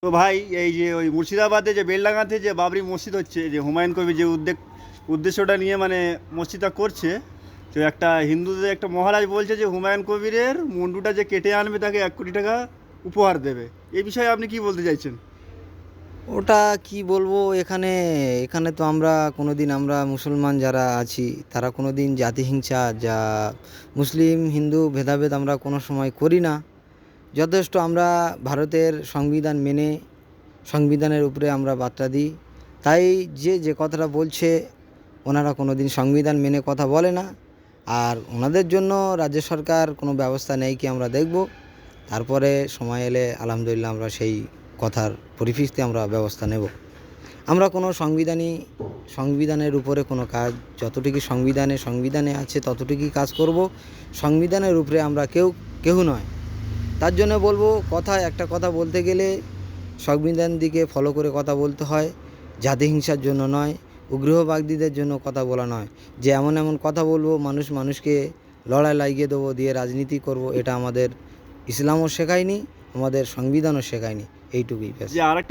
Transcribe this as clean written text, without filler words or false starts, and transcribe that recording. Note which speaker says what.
Speaker 1: তো ভাই, এই যে ওই মুর্শিদাবাদে যে বেলডাঙাতে যে বাবরি মসজিদ হচ্ছে, যে হুমায়ুন কবির যে উদ্দেশ্যটা নিয়ে মানে মসজিদটা করছে, তো একটা হিন্দুদের একটা মহারাজ বলছে যে হুমায়ুন কবিরের মুন্ডুটা যে কেটে আনবে তাকে 1 কোটি টাকা উপহার দেবে। এই বিষয়ে আপনি কি বলতে চাইছেন?
Speaker 2: ওটা কি বলবো, এখানে এখানে তো আমরা মুসলমান যারা আছি তারা কোনো দিন জাতিহিংসা যা মুসলিম হিন্দু ভেদাভেদ আমরা কোনো সময় করি না। যথেষ্ট আমরা ভারতের সংবিধান মেনে সংবিধানের উপরে আমরা বার্তা দিই। তাই যে কথাটা বলছে, ওনারা কোনো দিন সংবিধান মেনে কথা বলে না। আর ওনাদের জন্য রাজ্য সরকার কোনো ব্যবস্থা নেয় কি আমরা দেখব। তারপরে সময় এলে আলহামদুলিল্লাহ আমরা সেই কথার পরিপ্রেক্ষিতে আমরা ব্যবস্থা নেব। আমরা কোনো সংবিধানের উপরে কোনো কাজ, যতটুকু সংবিধানে আছে ততটুকুই কাজ করব। সংবিধানের উপরে আমরা কেউ নয়। তার জন্য বলবো, একটা কথা বলতে গেলে সংবিধান দিকে ফলো করে কথা বলতে হয়। জাতিহিংসার জন্য নয়, উগ্রবাদীদের জন্য কথা বলা নয়, যে এমন এমন কথা বলবো মানুষকে লড়াই লাগিয়ে দেবো, দিয়ে রাজনীতি করব। এটা আমাদের ইসলামও শেখায়নি, আমাদের সংবিধানও শেখায়নি। এইটুকুই ব্যাস।
Speaker 1: যে আরেকটা